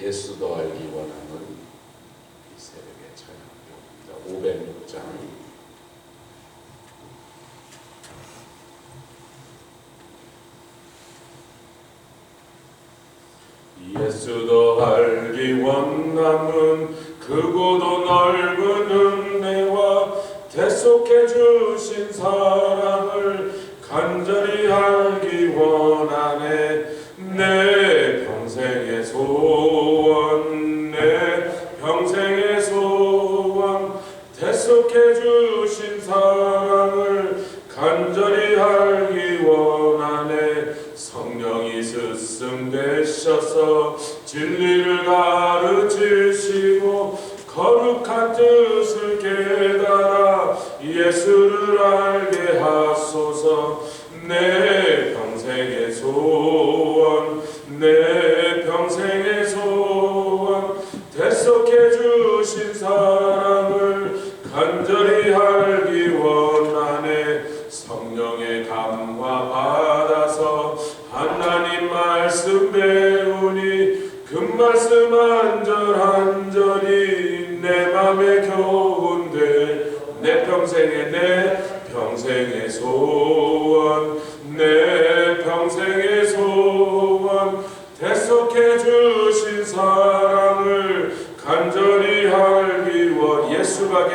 예수도 알기 원하는 이 새벽의 찬양입니다. 506장 예수도 알기 원함은 크고도 넓은 은혜와 대속해 주신 사랑을 간절히 알기 원하네. 내 평생의 소원, 내 평생의 소원, 대속해 주신 사랑을 간절히 알기 원하네. 성령이 스승되셔서 진리를 가르치시고 거룩한 뜻을 깨달아 예수를 알게 하소서. 내 평생의 소원, 내 평생의 소원, 대속해 주신 사랑을 간절히 알기 원하네. 성령의 감화 받아서 하나님 말씀 배우니 그 말씀 한절한절이 내 맘에 교훈돼. 내 평생의 소원, 내 평생의 소원, 대속해 주신 사랑을 간절히 알기 원. 예수가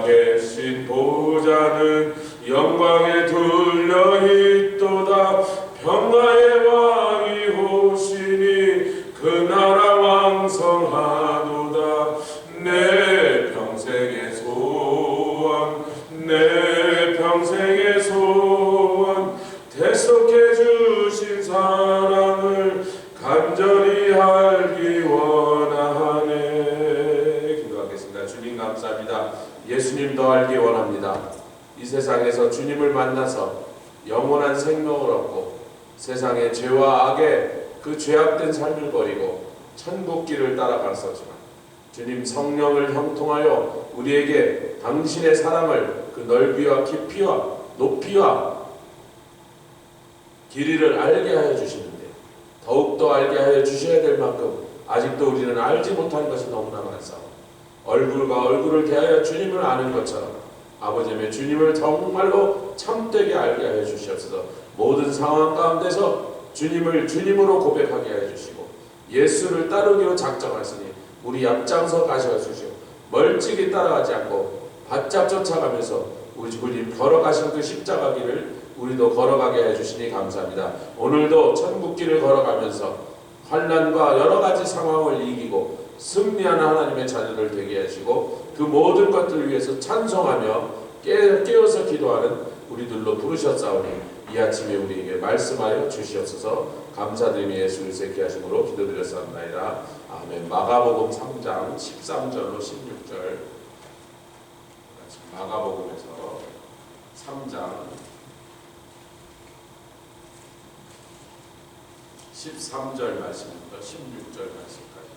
계신 보좌는 영광에 둘러 있도다. 평화의 왕이 오시니 그 나라 왕성하도다. 내 평생의 소원, 내 평생의 소원, 대속해 주신 사랑을 간절히 알기 원하네. 기도하겠습니다. 주님 감사합니다. 예수님도 알기 원합니다. 이 세상에서 주님을 만나서 영원한 생명을 얻고 세상의 죄와 악의 그 죄악된 삶을 버리고 천국 길을 따라갔었지만 주님 성령을 형통하여 우리에게 당신의 사랑을 그 넓이와 깊이와 높이와 길이를 알게 하여 주시는데 더욱더 알게 하여 주셔야 될 만큼 아직도 우리는 알지 못하는 것이 너무나 많사오. 얼굴과 얼굴을 대하여 주님을 아는 것처럼 아버지의 주님을 정말로 참되게 알게 하여 주시옵소서. 모든 상황 가운데서 주님을 주님으로 고백하게 하여 주시고 예수를 따르기로 작정하시니 우리 앞장서 가셔 주시오. 멀찍이 따라가지 않고 바짝 쫓아가면서 우리 주님 걸어가신 그 십자가 길을 우리도 걸어가게 해주시니 감사합니다. 오늘도 천국길을 걸어가면서 환난과 여러 가지 상황을 이기고 승리하는 하나님의 자녀들 되게 하시고 그 모든 것들을 위해서 찬송하며 깨어서 기도하는 우리들로 부르셨사오니 이 아침에 우리에게 말씀하여 주시옵소서. 감사드리며 예수 그리스도의 하심으로 기도드렸사옵나이다. 아멘. 마가복음 3장 13절로 16절 마가복음에서 3장 13절 말씀부터 16절 말씀까지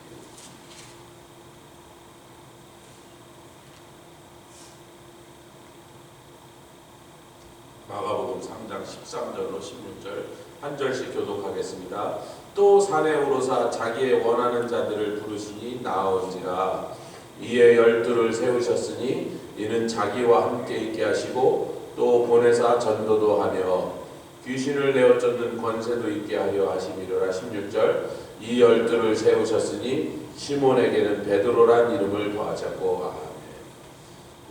마가복음 3장 13절로 16절 한 절씩 교독하겠습니다. 또 산에 오르사 자기의 원하는 자들을 부르시니 나아온지라. 이에 12를 세우셨으니 이는 자기와 함께 있게 하시고 또 보내사 전도도 하며 귀신을 내어 쫓는 권세도 있게 하려 하심이로라. 16절 이 12를 세우셨으니 시몬에게는 베드로란 이름을 더하자고. 아멘.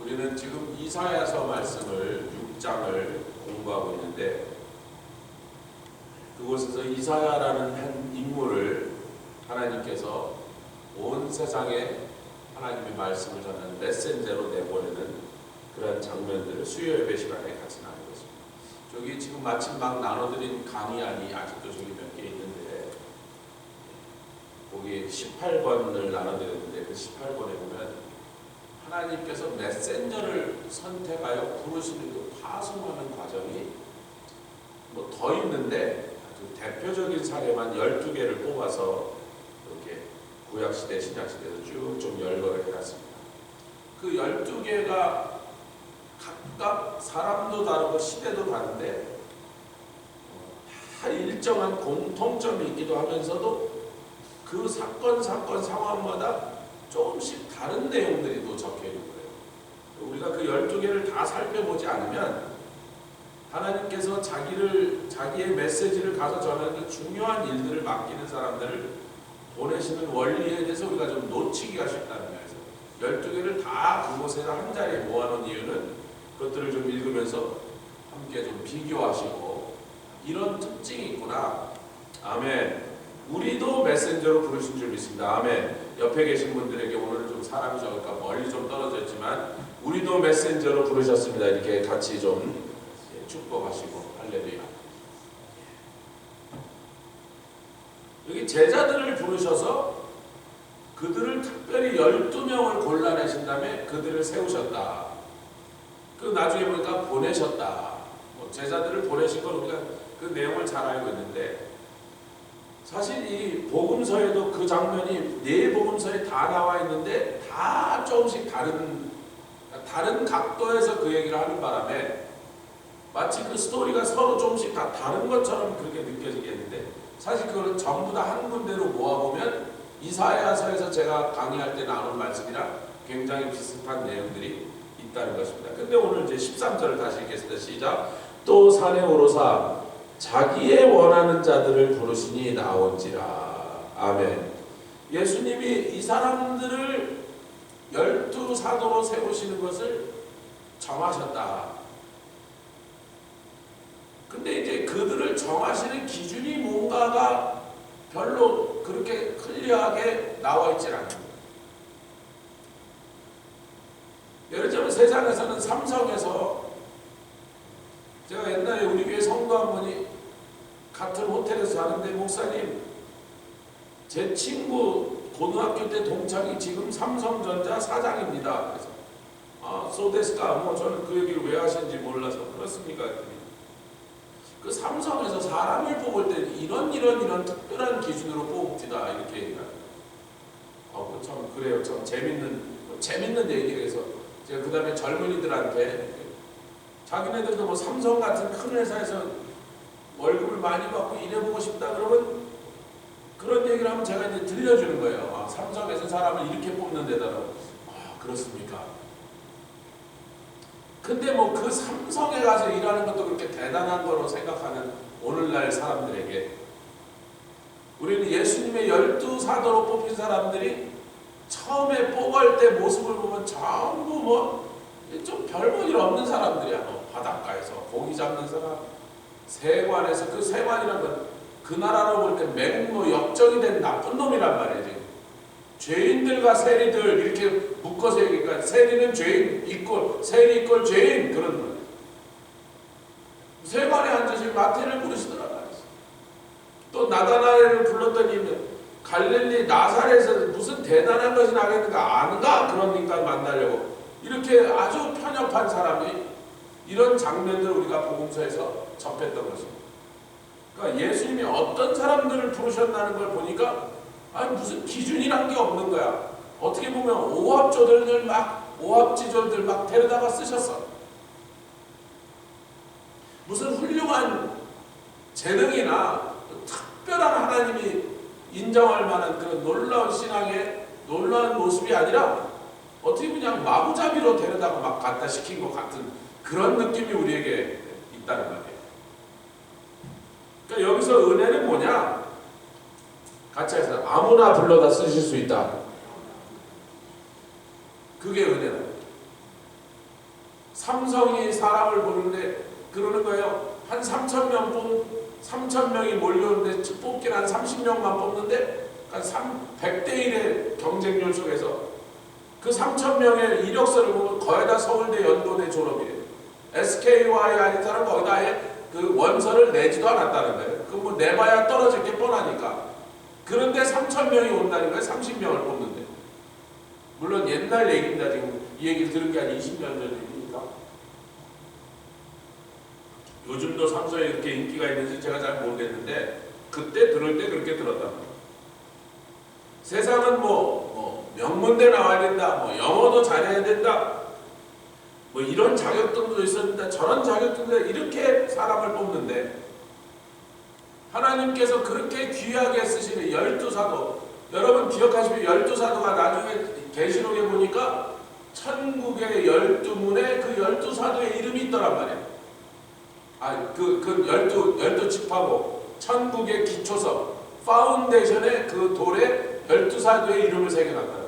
우리는 지금 이사야서 말씀을 6장을 공부하고 있는데 그곳에서 이사야라는 한 인물을 하나님께서 온 세상에 하나님의 말씀을 전하는 메신저로 내보내는 그런 장면들을 수요 예배 시간에 같이 나누고 있습니다. 저기 지금 마침 막 나눠드린 강의안이 아직도 저기 몇 개 있는데 거기 18권을 나눠드렸는데 그 18권에 보면 하나님께서 메신저를 선택하여 부르시는 그 파송하는 과정이 뭐 더 있는데 아주 대표적인 사례만 12개를 뽑아서 이렇게 구약시대 신약시대에서 쭉 좀 열거를 해놨습니다. 그 12개가 각각 사람도 다르고 시대도 다른데 다 일정한 공통점이 있기도 하면서도 그 사건 상황마다 조금씩 다른 내용들이 또 적혀 있는 거예요. 우리가 그 12개를 다 살펴보지 않으면 하나님께서 자기의 메시지를 가서 전하는 그 중요한 일들을 맡기는 사람들을 보내시는 원리에 대해서 우리가 좀 놓치기가 쉽다는 거예요. 12개를 다 그곳에서 한 자리에 모아놓은 이유는 그것들을 좀 읽으면서 함께 좀 비교하시고 이런 특징이 있구나. 아멘. 우리도 메신저로 부르신 줄 믿습니다. 아멘. 옆에 계신 분들에게 오늘은 좀 사람이 적을까 멀리 좀 떨어졌지만 우리도 메신저로 부르셨습니다. 이렇게 같이 좀 축복하시고 할렐루야. 여기 제자들을 부르셔서 그들을 특별히 12명을 골라내신 다음에 그들을 세우셨다. 그 나중에 보니까 보내셨다. 제자들을 보내신 건 우리가 그 내용을 잘 알고 있는데 사실 이 복음서에도 그 장면이 네 복음서에 다 나와 있는데 다 조금씩 다른 각도에서 그 얘기를 하는 바람에 마치 그 스토리가 서로 조금씩 다 다른 것처럼 그렇게 느껴지겠는데 사실 그거는 전부 다 한 군데로 모아보면 이사야서에서 제가 강의할 때 나눈 말씀이랑 굉장히 비슷한 내용들이 있다는 것입니다. 근데 오늘 이제 13절을 다시 읽겠습니다. 시작. 또 산에 오르사 자기의 원하는 자들을 부르시니 나온지라. 아멘. 예수님이 이 사람들을 12 사도로 세우시는 것을 정하셨다. 근데 이제 그들을 정하시는 기준이 뭔가가 별로 그렇게 클리어하게 나와 있지 않습니다. 예를 들면 세상에서는 삼성에서 제가 옛날에 우리 교회 성도 한 분이 같은 호텔에서 자는데 목사님 제 친구 고등학교 때 동창이 지금 삼성전자 사장입니다. 그래서 소데스까 저는 그 얘기를 왜 하시는지 몰라서 그렇습니까? 그 삼성에서 사람을 뽑을 때 이런 특별한 기준으로 뽑읍니다. 이렇게 얘기합니다. 참 그래요. 참 재밌는 얘기해서 제가 그 다음에 젊은이들한테 자기네들도 뭐 삼성 같은 큰 회사에서 월급을 많이 받고 일해보고 싶다 그러면 그런 얘기를 하면 제가 이제 들려주는 거예요. 삼성에서 사람을 이렇게 뽑는 데다가 그렇습니까? 근데 뭐 그 삼성에 가서 일하는 것도 그렇게 대단한 거로 생각하는 오늘날 사람들에게 우리는 예수님의 12 사도로 뽑힌 사람들이 처음에 뽑을 때 모습을 보면 전부 뭐 좀 별볼일 없는 사람들이야. 바닷가에서 고기 잡는 사람, 세관에서 그 세관이라는 건 그 나라로 볼 때 맹모 역적이 된 나쁜 놈이란 말이지. 죄인들과 세리들 이렇게 묶어서 얘기니까 세리는 죄인 이꼴 세리 이꼴 죄인 그런 거예요. 세관에 앉으신 마태를 부르시더라 말이지. 또 나다나엘을 불렀더니 갈릴리 나사렛에서 무슨 대단한 것이 나겠는가 안 가 그런 인간 만나려고 이렇게 아주 편협한 사람이 이런 장면들을 우리가 복음서에서 접했던 것입니다. 그러니까 예수님이 어떤 사람들을 부르셨다는 걸 보니까 무슨 기준이란 게 없는 거야. 어떻게 보면 오합지졸들 막 데려다가 쓰셨어. 무슨 훌륭한 재능이나 특별한 하나님이 인정할 만한 그런 놀라운 신앙의 놀라운 모습이 아니라 어떻게 그냥 마구잡이로 데려다가 막 갖다 시킨 것 같은 그런 느낌이 우리에게 있다는 말이에요. 그러니까 여기서 은혜는 뭐냐? 같이 해서 아무나 불러다 쓰실 수 있다. 그게 은혜다. 삼성이 사람을 부르는데 그러는 거예요. 한 3,000명이 몰려오는데 뽑기는 한 30명만 뽑는데 한 100대 1의 경쟁률 속에서 그 3,000명의 이력서를 보면 거의 다 서울대 연고대 졸업이에요. SKY 아닌 사람 거의 다 그 원서를 내지도 않았다는 거예요. 그 뭐 내봐야 떨어질 게 뻔하니까. 그런데 3,000명이 온다는 거예요. 30명을 뽑는데. 물론 옛날 얘기입니다. 지금 이 얘기를 들은 게 한 20년 전 얘기니까. 요즘도 삼성에 이렇게 인기가 있는지 제가 잘 모르겠는데 그때 들을 때 그렇게 들었단 말이에요. 세상은 뭐 명문대 나와야 된다. 뭐 영어도 잘해야 된다. 뭐 이런 자격증도 있었는데 저런 자격증도 이렇게 사람을 뽑는데 하나님께서 그렇게 귀하게 쓰시는 12 사도 여러분 기억하시면 12사도가 나중에 계시록에 보니까 천국의 12문에 그 12사도의 이름이 있더란 말이에요. 열두 지파고 천국의 기초석 파운데이션의 그 돌에 12사도의 이름을 새겨놨다.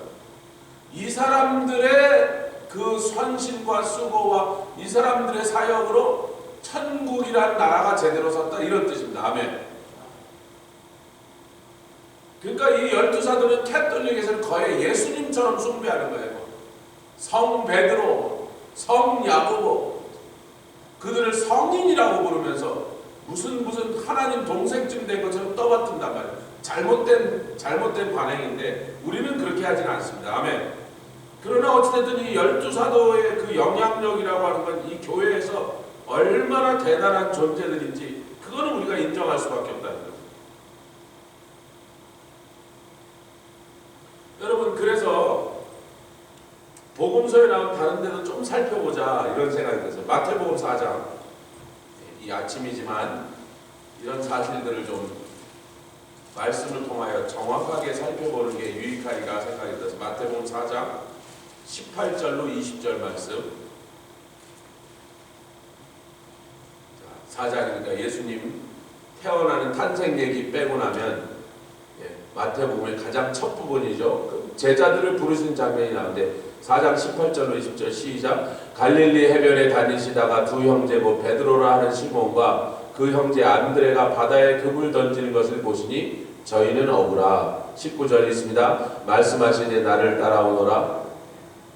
이 사람들의 그 헌신과 수고와 이 사람들의 사역으로 천국이란 나라가 제대로 섰다, 이런 뜻입니다. 아멘. 그러니까 이 12사도는 캐톨릭에서는 거의 예수님처럼 숭배하는 거예요. 성 베드로, 성 야고보, 그들을 성인이라고 부르면서 무슨 하나님 동생쯤 된 것처럼 떠받든단 말이에요. 잘못된 관행인데 우리는 그렇게 하지는 않습니다. 아멘. 그러나 어찌됐든 이 12사도의 그 영향력이라고 하는 건 이 교회에서 얼마나 대단한 존재들인지 그거는 우리가 인정할 수밖에 없다는 거죠. 여러분, 그래서 복음서에 나온 다른 데도 좀 살펴보자 이런 생각이 들었어요. 마태복음 4장, 이 아침이지만 이런 사실들을 좀 말씀을 통하여 정확하게 살펴보는 게 유익하리라 생각이 들어서 마태복음 4장 18절로 20절 말씀. 4장이니까 예수님 태어나는 탄생 얘기 빼고 나면 마태복음의 가장 첫 부분이죠. 제자들을 부르신 장면이 나오는데 4장 18절로 20절 시작. 갈릴리 해변에 다니시다가 두 형제 곧 베드로라 하는 시몬과 그 형제 안드레가 바다에 금을 던지는 것을 보시니 저희는 어부라. 19절 있습니다. 말씀하시니 나를 따라오너라.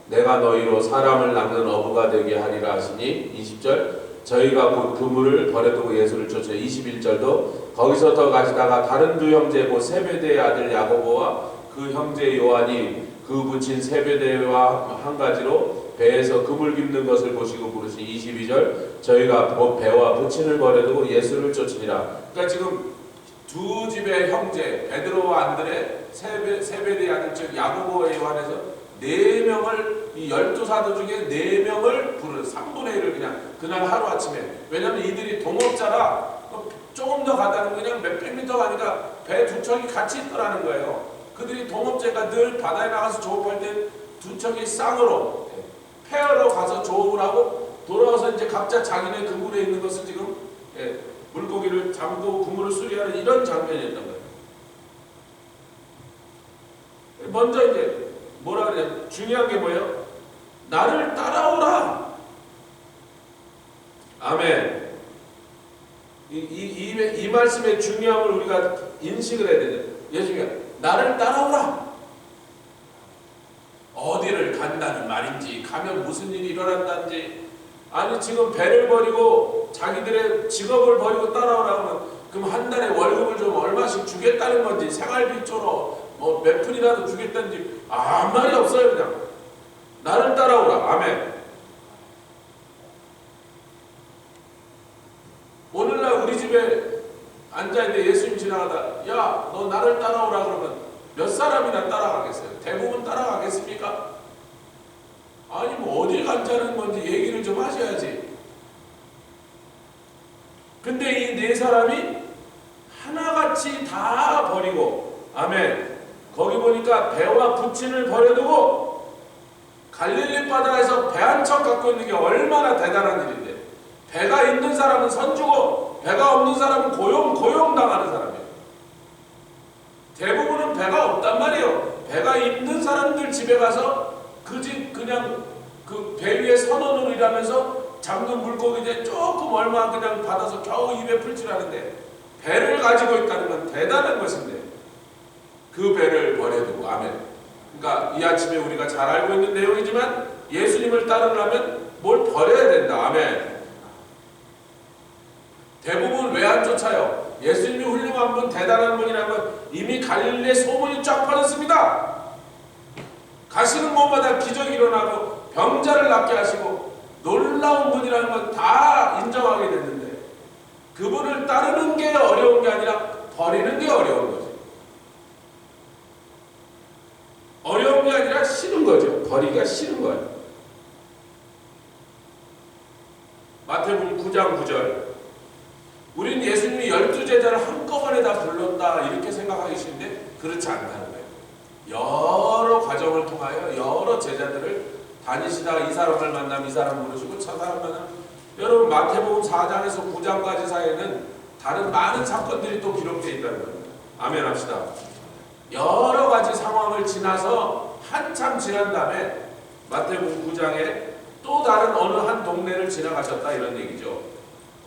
내가 너희로 사람을 낚는 어부가 되게 하리라 하시니 20절. 저희가 곧 그물을 버려두고 예수를 쫓아 21절도 거기서 더 가시다가 다른 두 형제 곧 세베대의 아들 야고보와 그 형제 요한이 그 붙인 세베대와 한 가지로 배에서 그물 깁는 것을 보시고 부르신 22절. 저희가 배와 부친을 버려두고 예수를 쫓으니라. 그러니까 지금 두 집의 형제 베드로와 안드레, 세베대의 아들 즉 야고보와 요한에서 4명을, 이 12사도 중에 4명을 부르는 3분의 1을 그냥 그날 하루아침에, 왜냐면 이들이 동업자라 조금 더 가다는 그냥 몇백 미터 가니까 배 두 척이 같이 있더라는 거예요. 그들이 동업자가 늘 바다에 나가서 조업할 때 두 척이 쌍으로 페어로 가서 조업을 하고 돌아와서 이제 각자 자기네 그물에 있는 것을 지금 물고기를 잡고 그물을 수리하는 이런 장면이었던 거예요. 먼저 이제 뭐라 그래요? 중요한 게 뭐예요? 나를 따라오라. 아멘. 이 말씀의 중요함을 우리가 인식을 해야 되죠. 예수님이 나를 따라오라. 어디를 간다는 말인지, 가면 무슨 일이 일어난다는지, 아니 지금 배를 버리고 자기들의 직업을 버리고 따라오라 하면 그럼 한 달에 월급을 좀 얼마씩 주겠다는 건지, 생활비 쪽으로 뭐 몇 푼이라도 주겠다는지 아무 말이 없어요. 그냥 나를 따라오라. 아멘. 오늘날 우리 집에 앉아있는데 예수님 지나가다 야 너 나를 따라오라 그러면 몇 사람이나 따라가겠어요? 대부분 따라가겠습니까? 아니 뭐 어딜 간다는 건지 얘기를 좀 하셔야지. 근데 이 4사람이 하나같이 다 버리고, 아멘, 거기 보니까 배와 부친을 버려두고 갈릴리 바다에서 배 한 척 갖고 있는 게 얼마나 대단한 일인데, 배가 있는 사람은 선주고 배가 없는 사람은 고용당하는 사람이에요. 대부분은 배가 없단 말이에요. 배가 있는 사람들 집에 가서 그 집 그냥 그 배 위에 선원으로 일하면서 잡는 물고기 이제 조금 얼마 그냥 받아서 겨우 입에 풀칠하는데, 배를 가지고 있다는 건 대단한 것인데 그 배를 버려두고, 아멘. 그러니까 이 아침에 우리가 잘 알고 있는 내용이지만 예수님을 따르려면 뭘 버려야 된다. 아멘. 대부분 왜 안 쫓아요? 예수님이 훌륭한 분, 대단한 분이라면 이미 갈릴리에 소문이 쫙 퍼졌습니다. 가시는 곳마다 기적이 일어나고 병자를 낫게 하시고 놀라운 분이라는 건 다 인정하게 됐는데, 그분을 따르는 게 어려운 게 아니라 버리는 게 어려운 거죠. 어려운 게 아니라 싫은 거죠. 버리기가 싫은 거예요. 마태복음 9장 9절. 우린 예수님이 12제자를 한꺼번에 다 불렀다 이렇게 생각하기 쉬운데 그렇지 않다는 거예요. 여러 과정을 통하여 여러 제자들을 다니시다가 이 사람을 만나면 이 사람 부르시고 저 사람 만나면, 여러분 마태복음 4장에서 9장까지 사이에는 다른 많은 사건들이 또 기록되어 있다는 거예요. 아멘 합시다. 여러 가지 상황을 지나서 한참 지난 다음에 마태복음 9장에 또 다른 어느 한 동네를 지나가셨다 이런 얘기죠.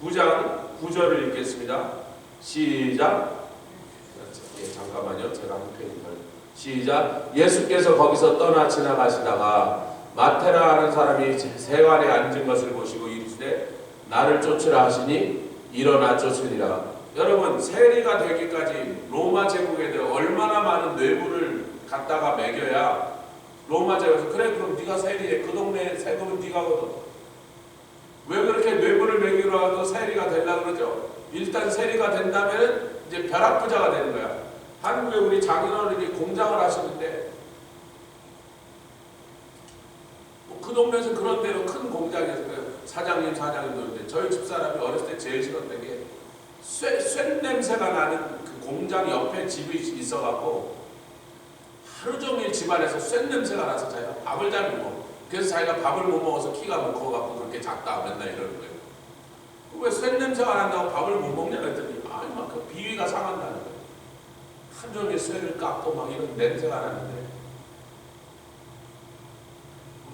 9장 9절을 읽겠습니다. 시작. 잠깐만요. 제가 한 페이지 시작. 예수께서 거기서 떠나 지나가시다가 마테라 하는 사람이 세관에 앉은 것을 보시고 이르시되 나를 쫓으라 하시니 일어나 쫓으리라. 여러분, 세리가 되기까지 로마 제국에 대해 얼마나 많은 뇌물을 갖다가 매겨야 로마 제국에서 그래 그럼 네가 세리해. 그 동네 세금은 네가 거든. 왜 그렇게 뇌물을 매기로 하고 세리가 되려고 그러죠? 일단 세리가 된다면 이제 벼락부자가 되는 거야. 한국에 우리 장인어른이 공장을 하시는데 그 동네에서 그런 대로 큰 공장에서 사장님도 있는데 저희 집사람이 어렸을 때 제일 싫었던 게 쇳 냄새가 나는 그 공장 옆에 집이 있어갖고 하루 종일 집안에서 쇳 냄새가 나서 자기가 밥을 잘 못 먹어. 그래서 자기가 밥을 못 먹어서 키가 못 커갖고 그렇게 작다 맨날 이러는 거예요. 왜 쇳 냄새가 난다고 밥을 못 먹냐 그랬더니 아니 막 그 비위가 상한다는 거예요. 하루 종일 쇳을 깎고 막 이런 냄새가 나는데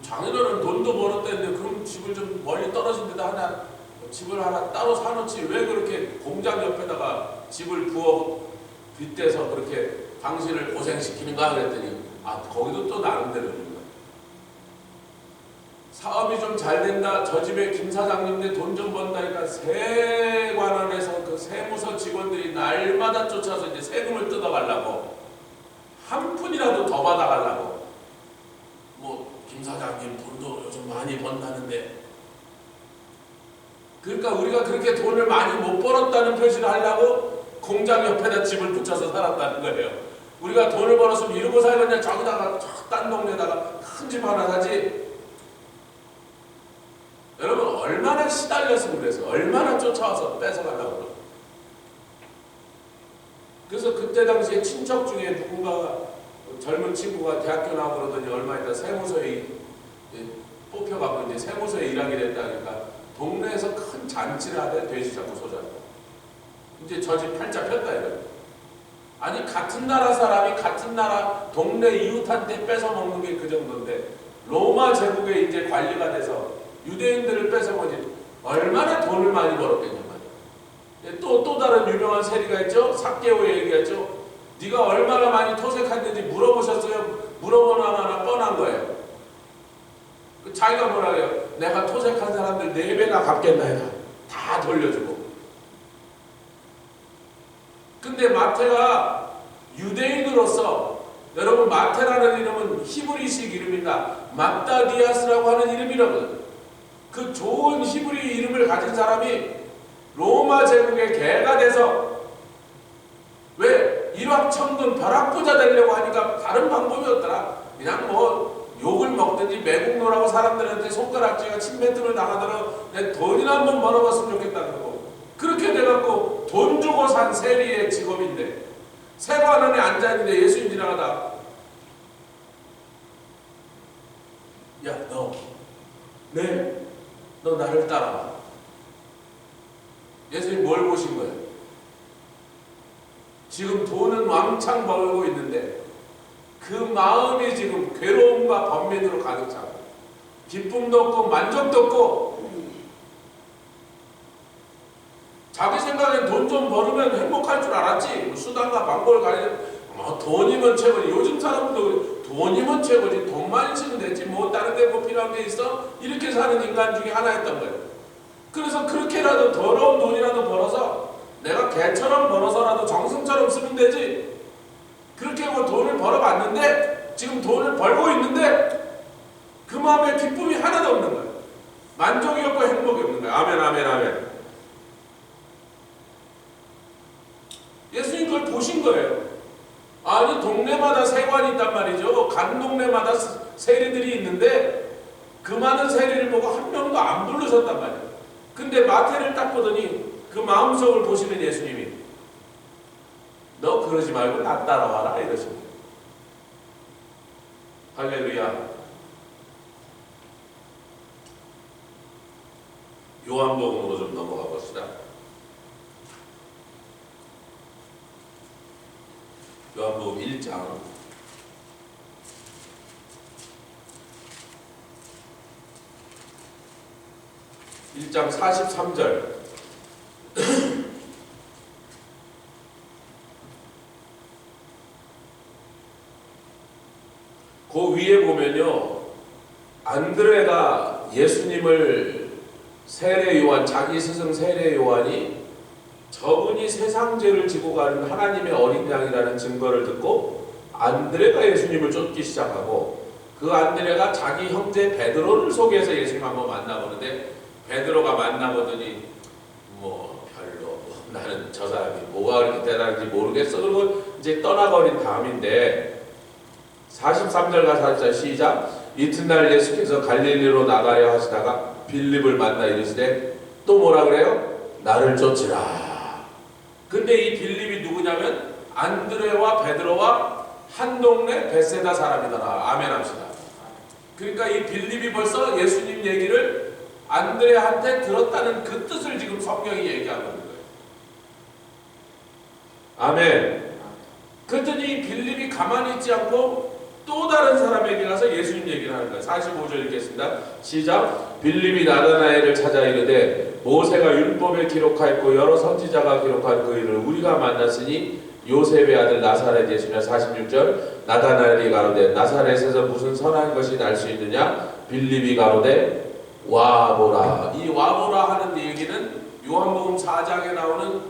장인어른 돈도 벌었다는데 그럼 집을 좀 멀리 떨어진 데다 하나 집을 하나 따로 사놓지 왜 그렇게 공장 옆에다가 집을 부어 빗대서 그렇게 당신을 고생시키는가 그랬더니 아 거기도 또 나름대로 사업이 좀 잘 된다. 저 집에 김 사장님네 돈 좀 번다니까 세관원에서 그 세무서 직원들이 날마다 쫓아서 이제 세금을 뜯어가려고 한 푼이라도 더 받아가려고 뭐 김 사장님 돈도 요즘 많이 번다는데 그러니까 우리가 그렇게 돈을 많이 못 벌었다는 표시를 하려고 공장 옆에다 집을 붙여서 살았다는 거예요. 우리가 돈을 벌었으면 이러고 살겠냐 저기다가 딴 동네에다가 큰 집 하나 사지. 여러분 얼마나 시달렸으면 그랬어요. 얼마나 쫓아와서 뺏어가려고. 그래서 그때 당시에 친척 중에 누군가가 젊은 친구가 대학교 나오고 그러더니 얼마 있다 세무서에 뽑혀가고 이제 세무서에 일하게 됐다니까 동네에서 큰 잔치를 하대. 돼지 잡고 소 잡고 이제 저 집 팔자 폈다 이거예요. 아니 같은 나라 사람이 같은 나라 동네 이웃한테 뺏어 먹는 게 그 정도인데 로마 제국에 이제 관리가 돼서 유대인들을 뺏어먹지 얼마나 돈을 많이 벌었겠냐 말이야. 또 다른 유명한 세리가 있죠. 삭개오 얘기했죠. 네가 얼마나 많이 토색했는지 물어보셨어요? 물어보나마나 뻔한 거예요. 자기가 뭐라 해요? 내가 토색한 사람들 4배나 갚겠나이다. 다 돌려주고. 근데 마태가 유대인으로서 여러분 마태라는 이름은 히브리식 이름입니다. 마따디아스라고 하는 이름이라거든요. 그 좋은 히브리 이름을 가진 사람이 로마 제국의 개가 돼서 왜 일확천금 벼락부자 되려고 하니까 다른 방법이 없더라. 그냥 뭐 욕을 먹든지 매국노라고 사람들한테 손가락질과 침뱉음을 당하더라도 내 돈이나 한번 벌어봤으면 좋겠다는 거고 그렇게 돼갖고 돈 주고 산 세리의 직업인데 세관원에 앉아있는데 예수님 지나가다 야 너 나를 따라와. 예수님 뭘 보신 거예요? 지금 돈은 왕창 벌고 있는데 그 마음이 지금 괴로움과 번민으로 가득 차고 기쁨도 없고 만족도 없고 자기 생각엔 돈 좀 벌으면 행복할 줄 알았지. 수단과 방법을 가리면 돈이면 최고지. 요즘 사람도 돈이면 최고지. 돈만 있으면 되지. 뭐 다른 데 뭐 필요한 게 있어? 이렇게 사는 인간 중에 하나였던 거예요. 그래서 그렇게라도 더러운 돈이라도 벌어서 내가 개처럼 벌어서라도 정승처럼 쓰면 되지. 그렇게 하고 돈을 벌어봤는데 지금 돈을 벌고 있는데 그 마음에 기쁨이 하나도 없는 거예요. 만족이 없고 행복이 없는 거예요. 아멘 아멘 아멘. 예수님 그걸 보신 거예요. 아니 동네마다 세관이 있단 말이죠. 간 동네마다 세리들이 있는데 그 많은 세리를 보고 한 명도 안 부르셨단 말이에요. 근데 마태를 딱 보더니 그 마음속을 보시는 예수님이 너 그러지 말고 나 따라와라 이러신 거예요. 할렐루야. 요한복음으로 좀 넘어가 봅시다. 요한복음 1장 43절. 그 위에 보면요, 안드레가 예수님을 세례 요한, 자기 스승 세례 요한이 저분이 세상 죄를 지고 가는 하나님의 어린 양이라는 증거를 듣고 안드레가 예수님을 쫓기 시작하고, 그 안드레가 자기 형제 베드로를 소개해서 예수님 한번 만나보는데, 베드로가 만나보더니 뭐 별로 나는 저 사람이 뭐가 그렇게 대단한지 모르겠어. 그리고 이제 떠나버린 다음인데, 43절 가서 시작. 이튿날 예수께서 갈릴리로 나가려 하시다가 빌립을 만나 이르시되, 또 뭐라 그래요? 나를 쫓으라. 근데 이 빌립이 누구냐면 안드레와 베드로와 한 동네 베세다 사람이더라. 아멘 합시다. 그러니까 이 빌립이 벌써 예수님 얘기를 안드레한테 들었다는 그 뜻을 지금 성경이 얘기하고 있는 거예요. 아멘. 그랬더니 빌립이 가만히 있지 않고 또 다른 사람에게 가서 예수님 얘기를 하는 거예요. 45절 읽겠습니다. 시작. 빌립이 나다나엘을 찾아 이르되, 모세가 율법에 기록하였고 여러 선지자가 기록한 그 일을 우리가 만났으니 요셉의 아들 나사렛 예수냐. 46절. 나다나엘이 가로되, 나사렛에서 무슨 선한 것이 날 수 있느냐? 빌립이 가로되, 와보라. 이 와보라 하는 얘기는 요한복음 4장에 나오는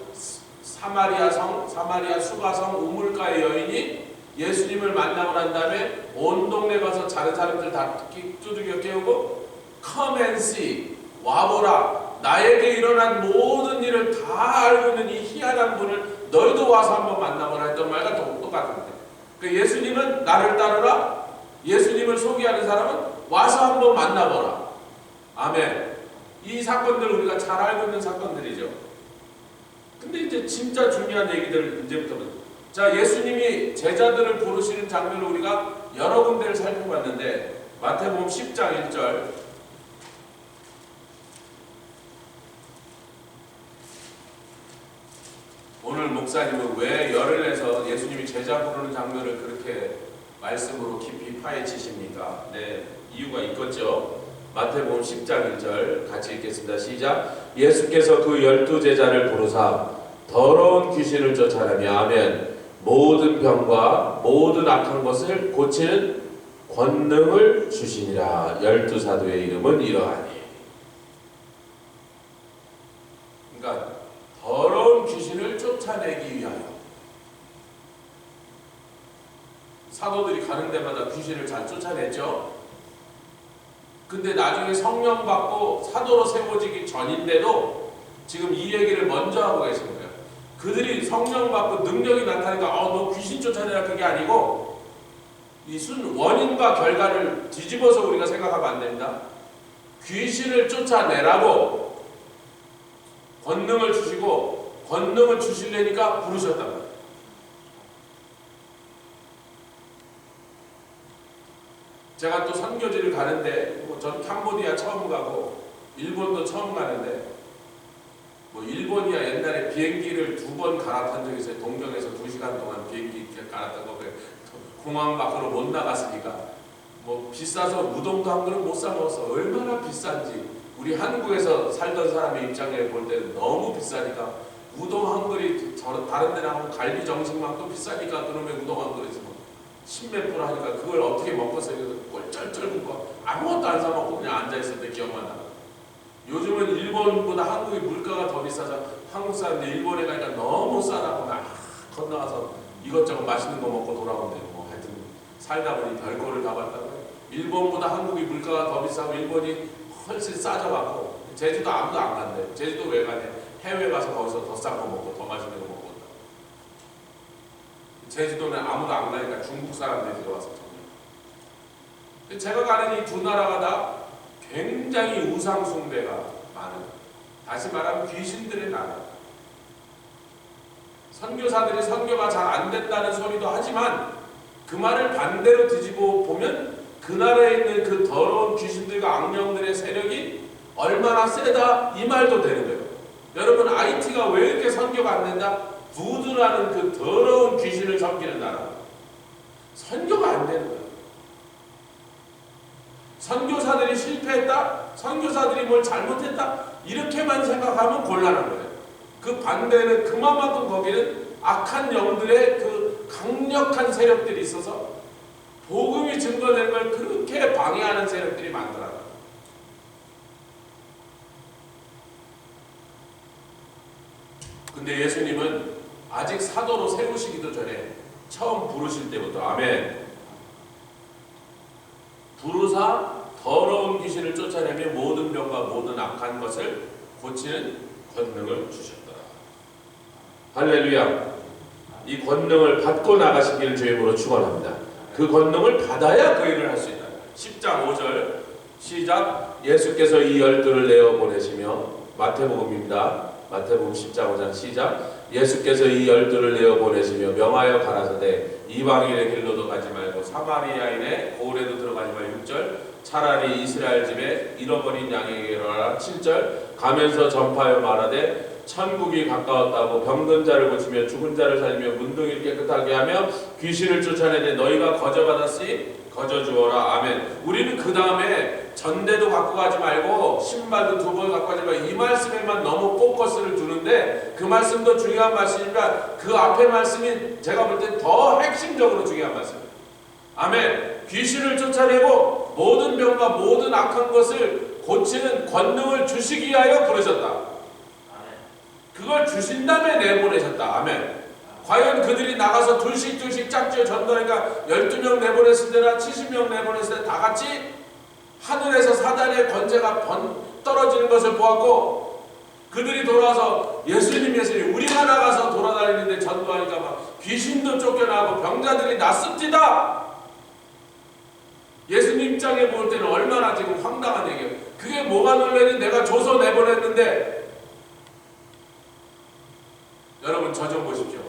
사마리아 수가성 우물가의 여인이 예수님을 만나고 난 다음에 온 동네 가서 다른 사람들 다 두들겨 깨우고, Come and see, 와보라. 나에게 일어난 모든 일을 다 알고 있는 이 희한한 분을 너희도 와서 한번 만나보라 했던 말과 똑같은데, 그러니까 예수님은 나를 따르라. 예수님을 소개하는 사람은 와서 한번 만나보라. 아멘. 이 사건들 우리가 잘 알고 있는 사건들이죠. 근데 이제 진짜 중요한 얘기들 이제부터는, 자, 예수님이 제자들을 부르시는 장면을 우리가 여러 군데를 살펴봤는데, 마태복음 10장 1절. 오늘 목사님은 왜 열을 내서 예수님이 제자 부르는 장면을 그렇게 말씀으로 깊이 파헤치십니까? 네, 이유가 있겠죠. 마태복음 10장 1절 같이 읽겠습니다. 시작. 예수께서 그 12제자를 부르사 더러운 귀신을 쫓아내며, 아멘, 모든 병과 모든 악한 것을 고치는 권능을 주시니라. 12사도의 이름은 이러하니. 그러니까 더러운 귀신을 쫓아내기 위하여 사도들이 가는 데마다 귀신을 잘 쫓아냈죠. 근데 나중에 성령 받고 사도로 세워지기 전인데도 지금 이 얘기를 먼저 하고 계신 거예요. 그들이 성령 받고 능력이 나타나니까 너 귀신 쫓아내라, 그게 아니고, 이 원인과 결과를 뒤집어서 우리가 생각하면 안 됩니다. 귀신을 쫓아내라고 권능을 주시고, 권능을 주시려니까 부르셨단 말이에요. 제가 또 선교지를 가는데, 전 캄보디아 처음 가고 일본도 처음 가는데, 일본이야 옛날에 비행기를 2번 갈아탄 적이 있어요. 동경에서 2시간 동안 비행기 갈아탄 거, 공항 밖으로 못 나갔으니까. 비싸서 우동도 한 그릇 못 사 먹었어. 얼마나 비싼지 우리 한국에서 살던 사람의 입장에 볼 때는 너무 비싸니까, 우동 한 그릇 다른 데나 하면 갈비 정식만큼 비싸니까 그놈의 우동 한 그릇이 10몇 불 하니까 그걸 어떻게 먹겠어요? 꼴쩔쩔 굶고 아무것도 안 사 먹고 그냥 앉아 있을 때 기억만 나요. 요즘은 일본보다 한국의 물가가 더 비싸서 한국 사람들 일본에 가니까 너무 싸다고 막 건너가서 이것저것 맛있는 거 먹고 돌아온대요. 하여튼 살다 보니 별거를 다 봤다고요. 일본보다 한국이 물가가 더 비싸고 일본이 훨씬 싸져갖고 제주도 아무도 안 간대요. 제주도 왜 가냐? 해외 가서 거기서 더 싼 거 먹고 더 맛있는 거 먹고 온다. 제주도는 아무도 안 가니까 중국 사람들이 들어와서 정말. 제가 가는 이 두 나라가 다 굉장히 우상 숭배가 많은, 다시 말하면 귀신들의 나라. 선교사들이 선교가 잘 안 된다는 소리도 하지만 그 말을 반대로 뒤집어 보면 그 나라에 있는 그 더러운 귀신들과 악령들의 세력이 얼마나 세다 이 말도 되는 거예요. 여러분, IT가 왜 이렇게 선교가 안 된다? 부두라는 그 더러운 귀신을 섬기는 나라. 선교가 안 되는 거예요. 선교사들이 실패했다? 선교사들이 뭘 잘못했다? 이렇게만 생각하면 곤란한 거예요. 그 반대는 그만큼 거기는 악한 영들의 그 강력한 세력들이 있어서 복음이 증거되는 걸 그렇게 방해하는 세력들이 많더라고요. 근데 예수님은 아직 사도로 세우시기도 전에 처음 부르실 때부터 아멘 부르사 더러운 귀신을 쫓아내며 모든 병과 모든 악한 것을 고치는 권능을 주셨더라. 할렐루야. 이 권능을 받고 나가시기를 주임으로 축원합니다. 그 권능을 받아야 그 일을 할 수 있다. 10장 5절 시작. 예수께서 이 열두를 내어 보내시며 마태복음입니다. 마태복음 10장 5장 시작. 예수께서 이 열두를 내어 보내시며 명하여 가라사대 이방인의 길로도 가지 말고 사마리아인의 고을에도 들어가지 말고 6절 차라리 이스라엘 집에 잃어버린 양에게 가라 7절 가면서 전파하여 말하되 천국이 가까웠다고 병든 자를 고치며 죽은 자를 살리며 문둥이를 깨끗하게 하며 귀신을 쫓아내되 너희가 거저받았으니 거저 주어라. 아멘. 우리는 그 다음에 전대도 갖고 가지 말고 신발도 2벌 갖고 가지 말고 이 말씀에만 너무 포커스를 두는데 그 말씀도 중요한 말씀이니까 그 앞에 말씀이 제가 볼 때 더 핵심적으로 중요한 말씀이에요. 아멘. 귀신을 쫓아내고 모든 병과 모든 악한 것을 고치는 권능을 주시기 위하여 부르셨다. 그걸 주신 다음에 내보내셨다. 아멘. 과연 그들이 나가서 둘씩 짝지어 전도하니까 12명 내보냈을 때나 70명 내보냈을 때 다 같이 하늘에서 사단의 권세가 떨어지는 것을 보았고 그들이 돌아와서 예수님 우리가 나가서 돌아다니는데 전도하니까 막 귀신도 쫓겨나고 병자들이 낫습니다. 예수님 입장에 볼 때는 얼마나 지금 황당한 얘기예요. 그게 뭐가 놀라니 내가 줘서 내보냈는데 여러분 저 좀 보십시오.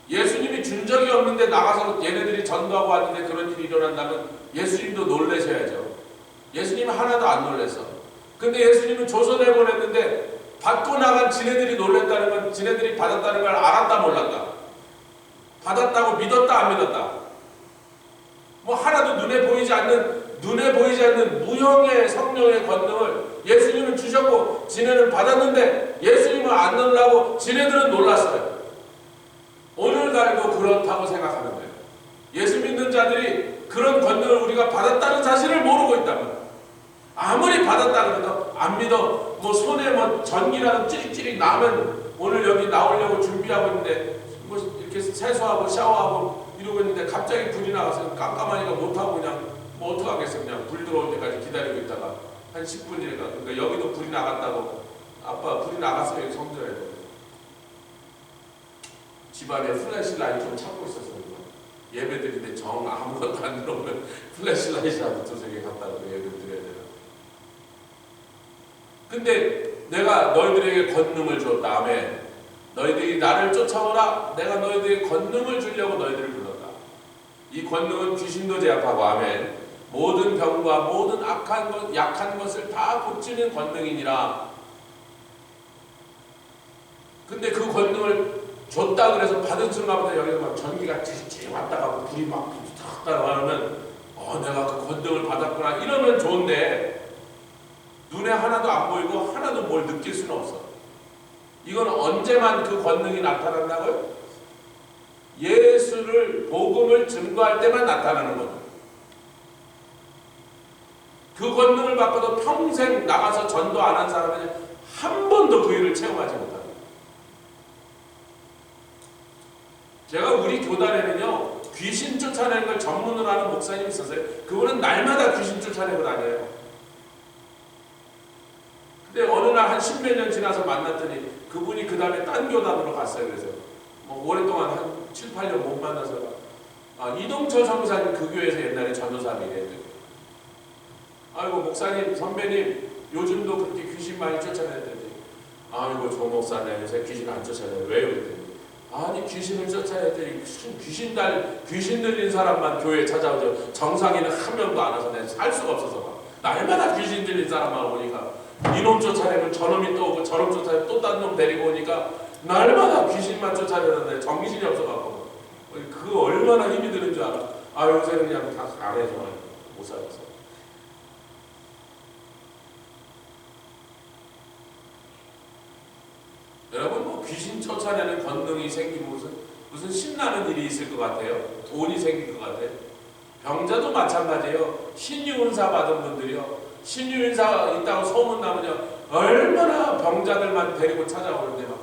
예수님이 준 적이 없는데 나가서 얘네들이 전도하고 왔는데 그런 일이 일어난다면 예수님도 놀라셔야죠. 예수님은 하나도 안 놀랐어. 근데 예수님은 줘서 내보냈는데 받고 나간 지네들이 놀랬다는 건 지네들이 받았다는 걸 알았다 몰랐다. 받았다고 믿었다 안 믿었다. 뭐 하나도 눈에 보이지 않는 무형의 성령의 권능을 예수님은 주셨고 지네는 받았는데 예수님은 안 놀라고 지네들은 놀랐어요. 오늘날도 그렇다고 생각하는 거예요. 예수 믿는 자들이 그런 권능을 우리가 받았다는 사실을 모르고 있다면 아무리 받았다 그래도 안 믿어. 뭐 손에 뭐 전기라도 찌릿찌릿 나면 오늘 여기 나오려고 준비하고 있는데 뭐 이렇게 세수하고 샤워하고 이러고 있는데 갑자기 불이 나가서 깜깜하니까 못하고 그냥 뭐 어떡하겠어. 그냥 불 들어올 때까지 기다리고 있다가 한 10분 이래가 그러니까 여기도 불이 나갔다고 아빠 불이 나갔어요. 여기 성전에도 집안에 플래시 라이트 좀 찾고 있었어요. 예배드리는데 정 아무것도 안 들어오면 플래시 라이트라도 두세 개 갖다 놓고 예배 드려야 되나. 근데 내가 너희들에게 권능을 줬다. 아멘. 너희들이 나를 쫓아오라. 내가 너희들에게 권능을 주려고 너희들을 불렀다. 이 권능은 귀신도 제압하고 아멘. 모든 병과 모든 악한 것, 약한 것을 다 고치는 권능이니라. 근데 그 권능을 줬다 그래서 받은 순간부터 여기서 막 전기가 찌릿찌릿 왔다가 불이 막 탁 따라가면 내가 그 권능을 받았구나 이러면 좋은데 눈에 하나도 안 보이고 하나도 뭘 느낄 수는 없어. 이건 언제만 그 권능이 나타난다고요? 예수를 복음을 증거할 때만 나타나는 거죠. 그 권능을 받고도 평생 나가서 전도 안 한 사람은 한 번도 그 일을 체험하지 못합니다. 제가 우리 교단에는요 귀신 쫓아내는 걸 전문으로 하는 목사님이 있었어요. 그분은 날마다 귀신 쫓아내고 다녀요. 근데 어느 날 한 10몇 년 지나서 만났더니 그분이 그 다음에 딴 교단으로 갔어요. 그래서 뭐 오랫동안 한 7, 8년 못 만나서 이동철 선교사님 그 교회에서 옛날에 전도사님이래요. 아이고 목사님 선배님 요즘도 그렇게 귀신 많이 쫓아내는데 아이고 조 목사님 요새 귀신 안 쫓아내요. 왜요? 그랬더니 아니 귀신을 쫓아야 돼. 귀신 들린 사람만 교회에 찾아오죠. 정상인은 한 명도 안 와서 내가 살 수가 없어서 막. 날마다 귀신 들린 사람만 오니까 이놈 쫓아내면 저놈이 또 오고 저놈 쫓아내면 또 딴 놈 데리고 오니까 날마다 귀신만 쫓아내는데 정신이 없어갖고 그거 얼마나 힘이 드는 줄 알아. 아 요새는 그냥 다 안 해줘. 못 살아서. 여러분 뭐 귀신 쫓아내는 권능이 생기면 무슨 신나는 일이 있을 것 같아요? 돈이 생길 것 같아요? 병자도 마찬가지예요. 신유은사 받은 분들이요. 신유은사 있다고 소문나면요. 얼마나 병자들만 데리고 찾아오는데 막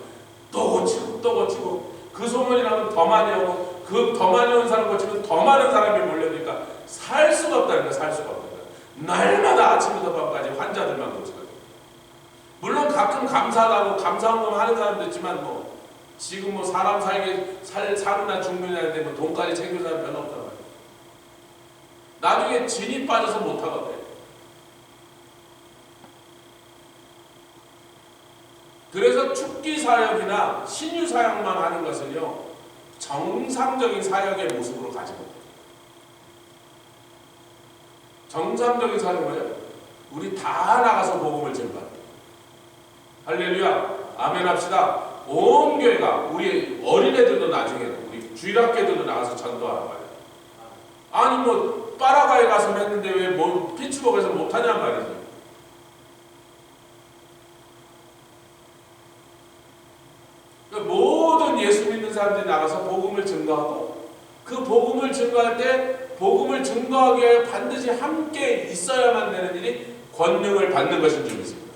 또 고치고 또 고치고 그 소문이 나면 더 많이 오고 그 더 많이 온 사람 고치면 더 많은 사람이 몰려드니까 살 수가 없다는 거야. 살 수가 없다는 거야. 날마다 아침부터 밤까지 환자들만 고치고 물론 가끔 감사하다고 감사한 하는 사람도 있지만 뭐 지금 뭐 사람 사느나 죽느냐인데 뭐 돈까지 챙길 사람 별로 없단 말이야. 나중에 진이 빠져서 못하거든. 그래서 축기 사역이나 신유 사역만 하는 것은요 정상적인 사역의 모습으로 가지 못해요. 정상적인 사역은 뭐예요? 우리 다 나가서 복음을 전파해요. 할렐루야 아멘 합시다. 온 교회가 우리 어린애들도 나중에는 우리 주일학교들도 나가서 전도하란 말이에요. 아니 뭐 파라과이 가서 했는데 왜 뭐 피츠버그에서 못하냔 말이죠. 그러니까 모든 예수 믿는 사람들이 나가서 복음을 증거하고 그 복음을 증거할 때 복음을 증거하기 위해 반드시 함께 있어야만 되는 일이 권능을 받는 것인 줄 믿습니다.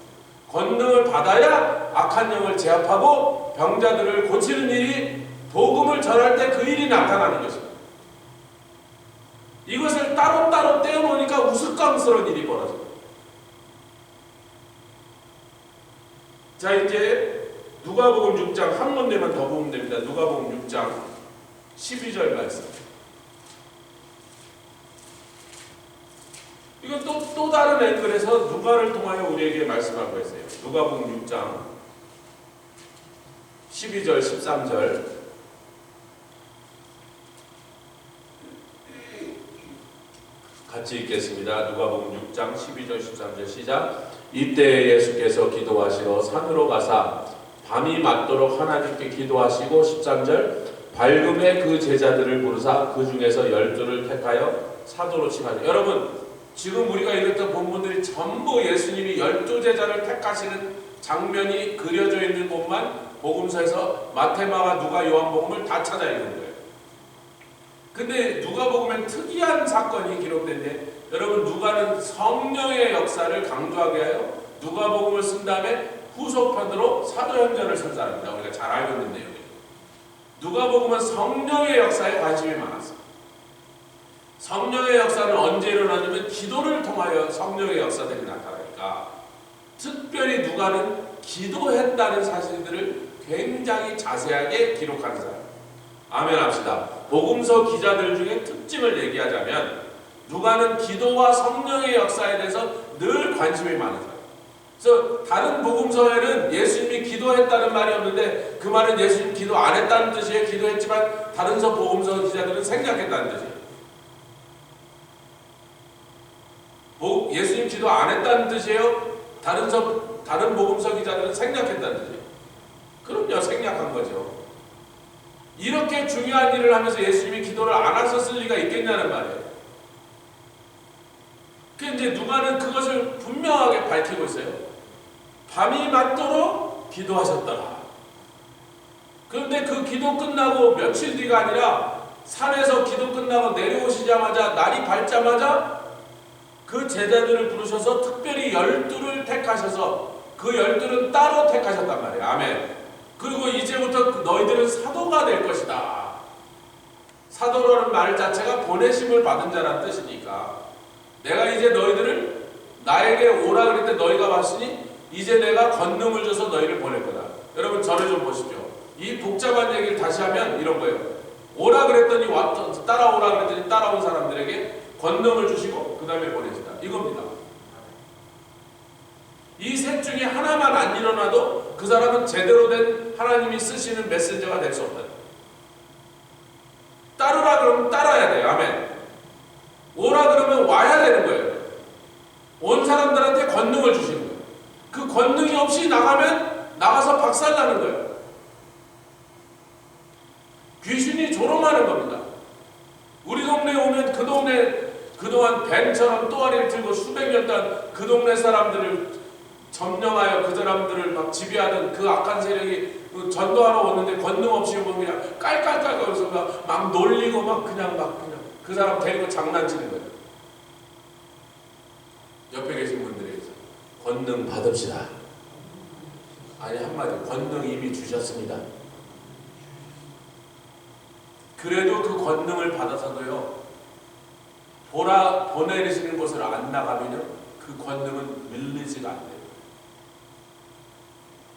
권능을 받아야 악한 영을 제압하고 병자들을 고치는 일이 복음을 전할 때 그 일이 나타나는 것입니다. 이것을 따로따로 떼어놓으니까 우스꽝스러운 일이 벌어져요. 자 이제 누가복음 6장 한 문제만 더 보면 됩니다. 누가복음 6장 12절 말씀. 이건 또 다른 앵글에서 누가를 통하여 우리에게 말씀하고 있어요. 누가복음 6장 12절 13절 같이 읽겠습니다. 누가복음 6장 12절 13절 시작. 이때 예수께서 기도하시러 산으로 가사 밤이 맞도록 하나님께 기도하시고 13절 밝음에 그 제자들을 부르사 그 중에서 12를 택하여 사도로 칭하니. 여러분 지금 우리가 읽었던 본문들이 전부 예수님이 12제자를 택하시는 장면이 그려져 있는 곳만 복음서에서 마태, 마가, 누가, 요한복음을 다 찾아 읽는 거예요. 근데 누가복음엔 특이한 사건이 기록된데 여러분 누가는 성령의 역사를 강조하게 하여 누가복음을 쓴 다음에 후속편으로 사도행전을 쓴 사람입니다. 우리가 잘 알고 있는 내용이에요. 누가복음은 성령의 역사에 관심이 많았어요. 성령의 역사는 언제 일어나냐면 기도를 통하여 성령의 역사들이 나타나니까 특별히 누가는 기도했다는 사실들을 굉장히 자세하게 기록하는 사람. 아멘 합시다. 복음서 기자들 중에 특징을 얘기하자면 누가는 기도와 성령의 역사에 대해서 늘 관심이 많은 사람. 그래서 다른 복음서에는 예수님이 기도했다는 말이 없는데 그 말은 예수님 기도 안 했다는 뜻이에요. 기도했지만 다른 복음서 기자들은 생략했다는 뜻이에요. 예수님 기도 안 했다는 뜻이에요. 다른 복음서 기자들은 생략했다는 뜻이에요. 그럼요, 생략한 거죠. 이렇게 중요한 일을 하면서 예수님이 기도를 안 하셨을 리가 있겠냐는 말이에요. 이제 누가는 그것을 분명하게 밝히고 있어요. 밤이 맞도록 기도하셨더라. 그런데 그 기도 끝나고 며칠 뒤가 아니라 산에서 기도 끝나고 내려오시자마자 날이 밝자마자 그 제자들을 부르셔서 특별히 12를 택하셔서 그 12는 따로 택하셨단 말이에요. 아멘. 그리고 이제부터 너희들은 사도가 될 것이다. 사도라는 말 자체가 보내심을 받은 자라는 뜻이니까 내가 이제 너희들을 나에게 오라 그럴 때 너희가 왔으니 이제 내가 권능을 줘서 너희를 보낼 거다. 여러분 저를 좀 보십시오. 이 복잡한 얘기를 다시 하면 이런 거예요. 오라 그랬더니 따라오라 그랬더니 따라온 사람들에게 권능을 주시고 그 다음에 보내시다. 이겁니다. 이 셋 중에 하나만 안 일어나도 그 사람은 제대로 된 하나님이 쓰시는 메신저가 될 수 없다. 따르라 그러면 따라야 돼요. 아멘. 오라 그러면 와야 되는 거예요. 온 사람들한테 권능을 주시는 거예요. 그 권능이 없이 나가면 나가서 박살나는 거예요. 귀신이 조롱하는 겁니다. 우리 동네에 오면 그 동네 그동안 뱀처럼 또아리를 들고 수백 년 동안 그 동네 사람들을 점령하여 그 사람들을 막 지배하던 그 악한 세력이 전도하러 오는데 권능 없이 오면 그냥 깔깔깔거려서 막 놀리고 막 그냥 그 사람 데리고 장난치는 거예요. 옆에 계신 분들이 권능 받읍시다. 아니 한마디 권능 이미 주셨습니다. 그래도 그 권능을 받아서도요 보내시는 곳을 안 나가면요 그 권능은 밀리지가 안 돼요.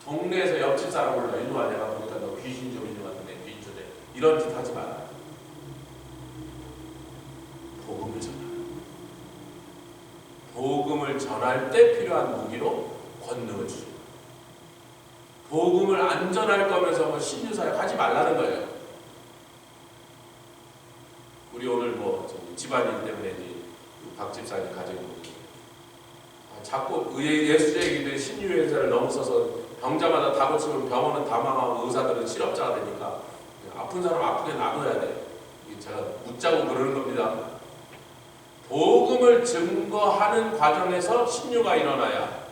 동네에서 옆집 사람을 너 일로 와 내가 보니까 너 귀신 좀 있는 것 같은데 귀신조대 이런 짓 하지 마라. 복음을 전하라. 복음을 전할 때 필요한 무기로 권능을 주십니다. 복음을 안 전할 거면서 뭐 신유사역 하지 말라는 거예요. 우리 오늘 뭐 집안일 때문에 박 집사님 가정이 자꾸 예수 얘기들 신유회사를 너무 써서 병자마다 다 고치면 병원은 다 망하고 의사들은 실업자가 되니까 아픈 사람 아프게 놔둬야 돼. 제가 웃자고 그러는 겁니다. 복음을 증거하는 과정에서 신유가 일어나야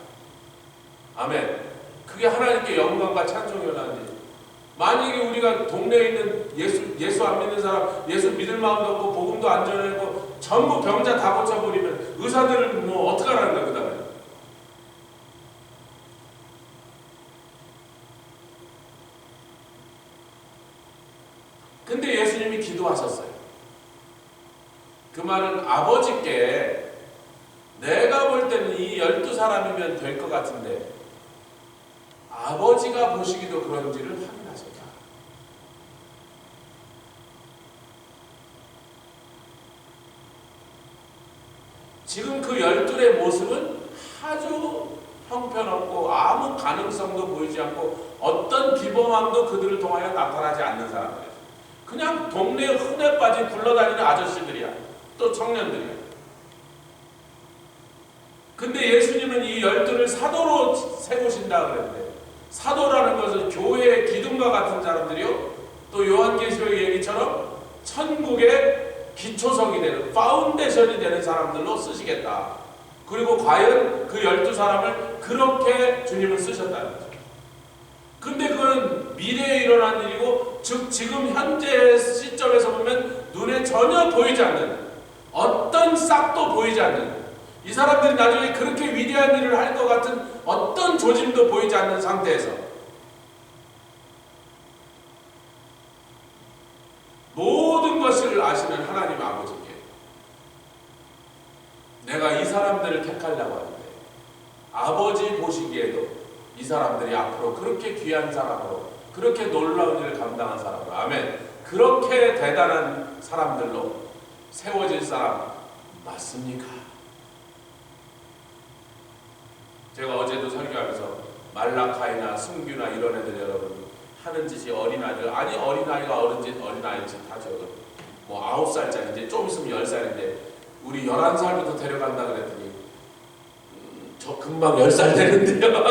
아멘. 그게 하나님께 영광과 찬송이 일어나는데 만약에 우리가 동네에 있는 예수 안 믿는 사람, 예수 믿을 마음도 없고 복음도 안 전하고 전부 병자 다 고쳐버리면 의사들은 뭐 어떡하라는 거야 그 다음에. 근데 예수님이 기도하셨어요. 그 말은 아버지께 내가 볼 때는 이 12사람이면 될 것 같은데 아버지가 보시기도 그런지를 확인하셨다. 지금 그 12의 모습은 아주 형편없고 아무 가능성도 보이지 않고 어떤 기범함도 그들을 통하여 나타나지 않는 사람들이에요. 그냥 동네에 흔해 빠진 굴러다니는 아저씨들이야. 또 청년들이야. 근데 예수님은 이 12를 사도로 세우신다 그랬는데 사도라는 것은 교회의 기둥과 같은 사람들이요. 또 요한계시록 얘기처럼 천국의 기초석이 되는 파운데이션이 되는 사람들로 쓰시겠다. 그리고 과연 그 12사람을 그렇게 주님은 쓰셨다는 거죠. 근데 그건 미래에 일어난 일이고 즉 지금 현재 시점에서 보면 눈에 전혀 보이지 않는 어떤 싹도 보이지 않는 이 사람들이 나중에 그렇게 위대한 일을 할 것 같은 어떤 조짐도 보이지 않는 상태에서 모든 것을 아시는 하나님 아버지께 내가 이 사람들을 택하려고 하는데 아버지 보시기에도 이 사람들이 앞으로 그렇게 귀한 사람으로 그렇게 놀라운 일을 감당한 사람으로 아멘 그렇게 대단한 사람들로 세워질 사람 맞습니까? 제가 어제도 설교하면서 말라카이나 승규나 이런 애들 여러분 하는 짓이 어린아이들 아니 어린아이가 어린아이 짓 하죠. 뭐 9살짜리 이제 좀 있으면 10살인데 우리 11살부터 데려간다 그랬더니 저 금방 10살 되는데요.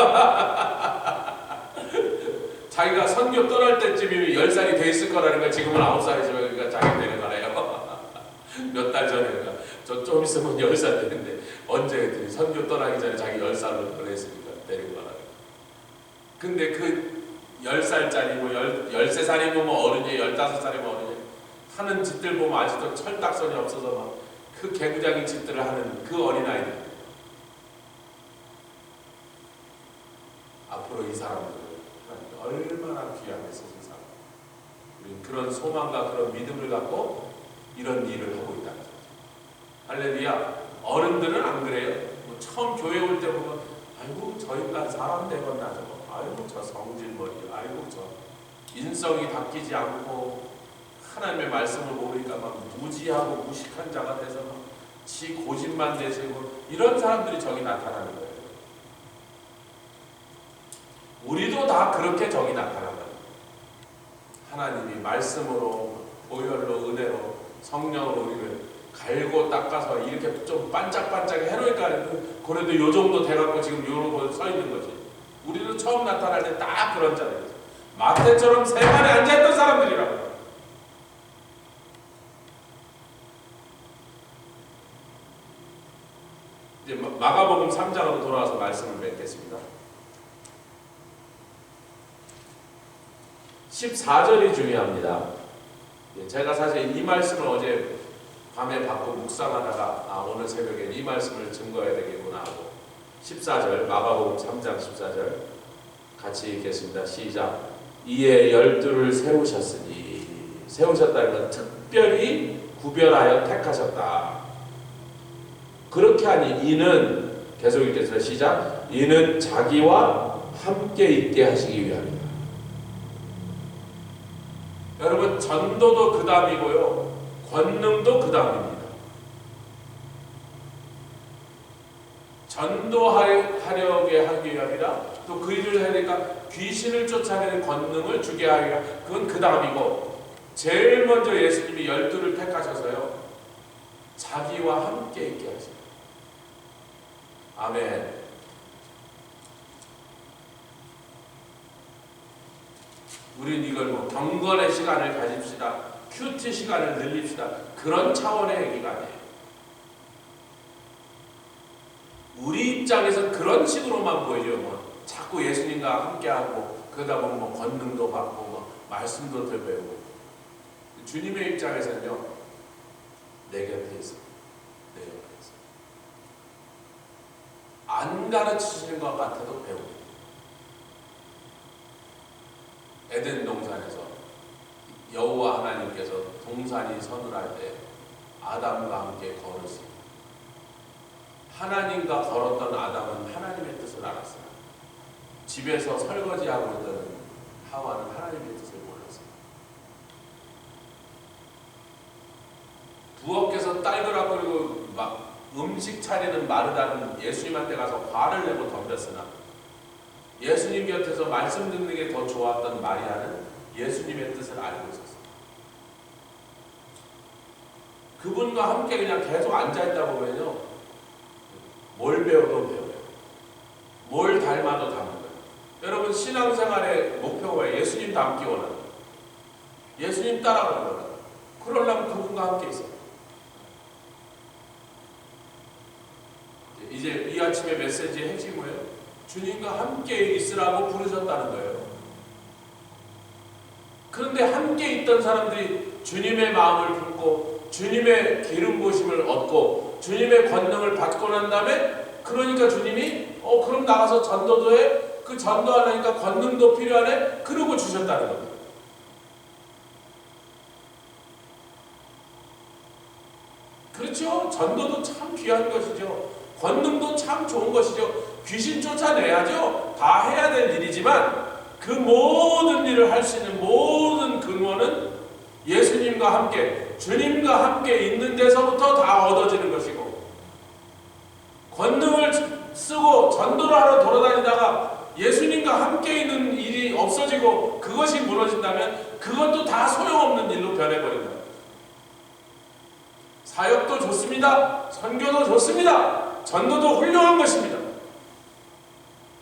자기가 선교 떠날 때쯤이면 10살이 돼 있을 거라는 걸 지금은 9살이지만 그러니까 자기 데려가래요. 몇 달 전에 저 좀 있으면 10살 되는데 언제 했더니 선교 떠나기 전에 자기 10살로 보냈으니까 데리고 가라고. 근데 그 10살짜리 뭐 13살이면 뭐 어른이에요. 15살이면 어른이에요. 하는 짓들 보면 아직도 철딱선이 없어서 막 그 개구장이 짓들을 하는 그 어린아이들 앞으로 이 사람들을 얼마나 귀하게 쓰신 사람 우리는 그런 소망과 그런 믿음을 갖고 이런 일을 하고 있다는 거죠. 할렐루야. 어른들은 안 그래요. 뭐 처음 교회 올 때 보면 아이고 저 인간 사람 되겠나 저거 아이고 저 성질머리 아이고 저 인성이 바뀌지 않고 하나님의 말씀을 모르니까 막 무지하고 무식한 자가 돼서 막 지 고집만 내세고 이런 사람들이 저기 나타나는 거예요. 우리도 다 그렇게 저기 나타난다. 하나님이 말씀으로 보혈로 은혜로 성령으로 우리를 갈고 닦아서 이렇게 좀 반짝반짝 해놓으니까 그래도 요 정도 돼갖고 지금 요러고 서 있는 거지. 우리도 처음 나타날 때 딱 그런 자들이지. 마태처럼 세간에 앉아있던 사람들이라고. 이제 마가복음 3장으로 돌아와서 말씀을 맺겠습니다. 14절이 중요합니다. 제가 사실 이 말씀을 어제 밤에 받고 묵상하다가 오늘 새벽에 이 말씀을 증거해야 되겠구나 하고 14절 마가복음 3장 14절 같이 읽겠습니다. 시작. 이에 12를 세우셨으니 세우셨다는 건 특별히 구별하여 택하셨다. 그렇게 하니 이는 계속 읽겠습니다. 시작. 이는 자기와 함께 있게 하시기 위함이다. 여러분 전도도 그 다음이고요. 권능도 그 다음입니다. 전도하려게 하기 위함이라 또 그 일을 해야 되니까 귀신을 쫓아내는 권능을 주게 하기 위함 그건 그 다음이고 제일 먼저 예수님이 12를 택하셔서요. 자기와 함께 있게 하십니다. 아멘. 우린 이걸 뭐 경건의 시간을 가집시다. 큐티 시간을 늘립시다. 그런 차원의 얘기가 아니에요. 우리 입장에서 그런 식으로만 보이죠. 뭐 자꾸 예수님과 함께하고 그러다 보면 뭐 권능도 받고 뭐 말씀도 더 배우고. 주님의 입장에서는요. 내 곁에 있어. 내 곁에 있어. 안 가르치시는 것 같아도 배우고. 에덴 동산에서 여호와 하나님께서 동산이 서늘할 때 아담과 함께 걸으시고 하나님과 걸었던 아담은 하나님의 뜻을 알았어요. 집에서 설거지하고 있던 하와는 하나님의 뜻을 몰랐어요. 부엌에서 딸그락거리고 막 음식 차리는 마르다는 예수님한테 가서 화를 내고 덤볐으나 예수님 곁에서 말씀 듣는 게 더 좋았던 마리아는 예수님의 뜻을 알고 있었어요. 그분과 함께 그냥 계속 앉아있다 보면요. 뭘 배워도 배워요. 뭘 닮아도 닮은 거예요. 여러분 신앙생활의 목표가 뭐예요? 예수님 닮기 원하는 거예요. 예수님 따라가는 거예요. 그러려면 그분과 함께 있어요. 이제 이 아침의 메시지의 핵심이 뭐예요? 주님과 함께 있으라고 부르셨다는 거예요. 그런데 함께 있던 사람들이 주님의 마음을 품고 주님의 기름 부으심을 얻고 주님의 권능을 받고 난 다음에 그러니까 주님이 그럼 나가서 전도도 해? 그 전도하려니까 권능도 필요하네? 그러고 주셨다는 겁니다. 그렇죠? 전도도 참 귀한 것이죠. 권능도 참 좋은 것이죠. 귀신 쫓아내야죠. 다 해야 될 일이지만 그 모든 일을 할 수 있는 모든 근원은 예수님과 함께 주님과 함께 있는 데서부터 다 얻어지는 것이고 권능을 쓰고 전도를 하러 돌아다니다가 예수님과 함께 있는 일이 없어지고 그것이 무너진다면 그것도 다 소용없는 일로 변해버린다. 사역도 좋습니다. 선교도 좋습니다. 전도도 훌륭한 것입니다.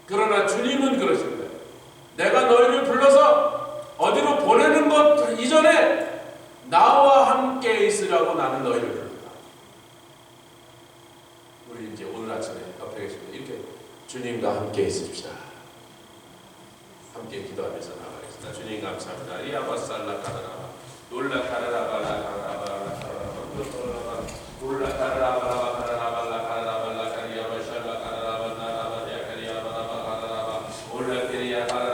그러나 주님은 그러십니다. 내가 너희를 불러서 어디로 보내는 것 이전에 나와 함께 있으라고 나는 너희를 부른다. 우리 이제 오늘 아침에 옆에 계십니다. 이렇게 주님과 함께 있읍시다. 함께 기도하면서 나가겠습니다. 주님 감사합니다. 이아바살라 카라라바 놀라 카라라발라 카라라발라 카라라바 놀라 카라라발라 카라라발라 카라라발라 카리아바샬라 카라라발라 라바리아 카리아바라바 카라라바 올라 케리아 카라